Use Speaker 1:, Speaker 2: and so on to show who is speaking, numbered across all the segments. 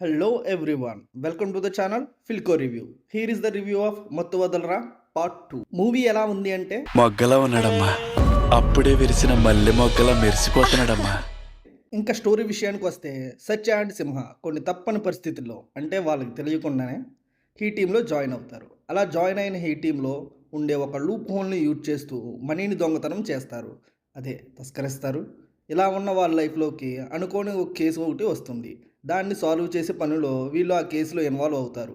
Speaker 1: Hello everyone, welcome to the channel Filco Review. Here is the review of Mattu Vadalra Part 2. Movie ఎలా ఉంది అంటే
Speaker 2: మొగ్గలా ఉన్నాడమ్మా. అప్పుడే విరిసిన మల్లె మొగ్గలా మెరిసిపోతున్నాడమ్మా.
Speaker 1: ఇంకా స్టోరీ విషయానికి వస్తే సత్య అండ్ సింహ కొన్ని తప్పని పరిస్థితుల్లో అంటే వాళ్ళకి తెలియకుండానే ఈ టీంలో జాయిన్ అవుతారు. అలా జాయిన్ అయిన ఈ టీంలో ఉండే ఒక లూప్ హోల్ని యూజ్ చేస్తూ మనీని దొంగతనం చేస్తారు. అదే తస్కరిస్తారు. ఇలా ఉన్న వాళ్ళ లైఫ్లోకి అనుకోని ఒక కేసు ఒకటి వస్తుంది. దాన్ని సాల్వ్ చేసే పనిలో వీళ్ళు ఆ కేసులో ఇన్వాల్వ్ అవుతారు.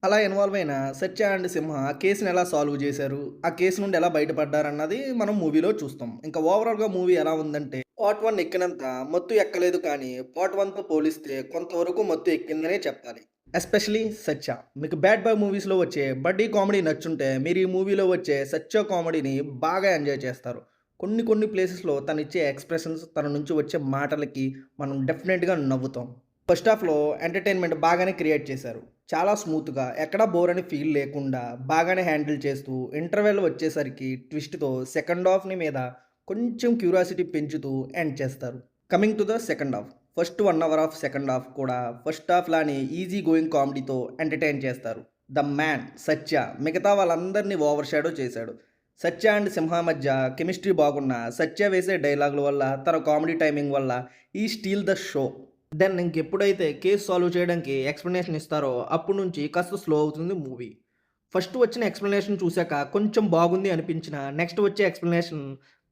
Speaker 1: అలా ఇన్వాల్వ్ అయిన సత్య అండ్ సింహ ఆ కేసుని ఎలా సాల్వ్ చేశారు, ఆ కేసు నుండి ఎలా బయటపడ్డారన్నది మనం మూవీలో చూస్తాం. ఇంకా ఓవరాల్గా మూవీ ఎలా ఉందంటే పార్ట్ 1 ఎక్కినంత మత్తు ఎక్కలేదు, కానీ పార్ట్ 1తో పోలిస్తే కొంతవరకు మత్తు ఎక్కిందనే చెప్పాలి. ఎస్పెషలీ సత్య. మీకు బ్యాడ్ బాయ్ మూవీస్లో వచ్చే బడ్డీ కామెడీ నచ్చుంటే మీరు ఈ మూవీలో వచ్చే సత్య కామెడీని బాగా ఎంజాయ్ చేస్తారు. కొన్ని ప్లేసెస్లో తను ఇచ్చే ఎక్స్ప్రెషన్స్, తన నుంచి వచ్చే మాటలకి మనం డెఫినెట్గా నవ్వుతాం. ఫస్ట్ హాఫ్లో ఎంటర్టైన్మెంట్ బాగానే క్రియేట్ చేశారు. చాలా స్మూత్గా, ఎక్కడా బోర్ అని ఫీల్ లేకుండా బాగానే హ్యాండిల్ చేస్తూ ఇంటర్వెల్ వచ్చేసరికి ట్విస్ట్తో సెకండ్ హాఫ్ని మీద కొంచెం క్యూరియాసిటీ పెంచుతూ ఎండ్ చేస్తారు. Coming to the second half, first 1 hour of second half కూడా ఫస్ట్ హాఫ్ లానే ఈజీ గోయింగ్ కామెడీతో ఎంటర్టైన్ చేస్తారు. ద మ్యాన్ సత్య మిగతా వాళ్ళందరినీ ఓవర్ షాడో చేశాడు. సత్య అండ్ సింహ మధ్య కెమిస్ట్రీ బాగున్న సత్య వేసే డైలాగుల వల్ల, తన కామెడీ టైమింగ్ వల్ల ఈ స్టీల్ ద షో. దెన్ ఇంకెప్పుడైతే కేసు సాల్వ్ చేయడానికి ఎక్స్ప్లెనేషన్ ఇస్తారో అప్పటి నుంచి కాస్త స్లో అవుతుంది మూవీ. ఫస్ట్ వచ్చిన ఎక్స్ప్లెనేషన్ చూశాక కొంచెం బాగుంది అనిపించిన నెక్స్ట్ వచ్చే ఎక్స్ప్లెనేషన్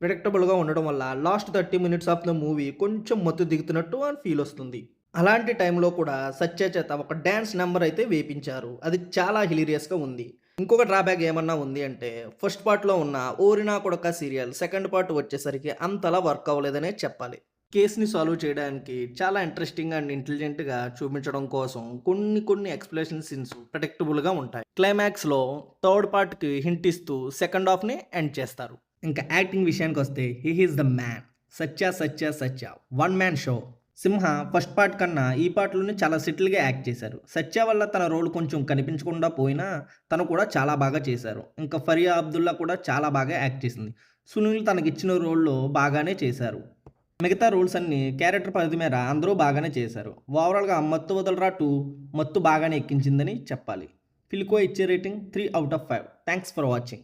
Speaker 1: ప్రిడిక్టబుల్గా ఉండడం వల్ల last 30 minutes of the movie కొంచెం మత్తు దిగుతున్నట్టు అని ఫీల్ వస్తుంది. అలాంటి టైంలో కూడా సత్య చేత ఒక డ్యాన్స్ నెంబర్ అయితే వేపించారు. అది చాలా హిలీరియస్గా ఉంది. ఇంకొక డ్రాబ్యాక్ ఏమన్నా ఉంది అంటే ఫస్ట్ పార్ట్లో ఉన్న ఓరినా కొడక సీరియల్ సెకండ్ పార్ట్ వచ్చేసరికి అంతలా వర్క్ అవ్వలేదనే చెప్పాలి. కేస్ని సాల్వ్ చేయడానికి చాలా ఇంట్రెస్టింగ్ అండ్ ఇంటెలిజెంట్గా చూపించడం కోసం కొన్ని ఎక్స్ప్లెనేషన్ సీన్స్ ప్రెడిక్టబుల్గా ఉంటాయి. క్లైమాక్స్లో థర్డ్ పార్ట్కి హింట్ ఇస్తూ సెకండ్ హాఫ్ని ఎండ్ చేస్తారు. ఇంకా యాక్టింగ్ విషయానికి వస్తే he is the man. Satya one man show. Simha first part కన్నా ఈ పార్ట్లోనే చాలా సెటిల్గా యాక్ట్ చేశారు. సత్య వల్ల తన రోల్ కొంచెం కనిపించకుండా పోయినా తను కూడా చాలా బాగా చేశారు. ఇంకా ఫరియా అబ్దుల్లా కూడా చాలా బాగా యాక్ట్ చేసింది. సునీల్ తనకిచ్చిన రోల్లో బాగానే చేశారు. మిగతా రూల్స్ అన్ని క్యారెక్టర్ పరిధి మేర అందరూ బాగానే చేశారు. ఓవరాల్గా మత్తు వదలరా 2 మత్తు బాగానే ఎక్కించిందని చెప్పాలి. ఫిల్కో ఇచ్చే rating 3 out of 5. Thanks for watching.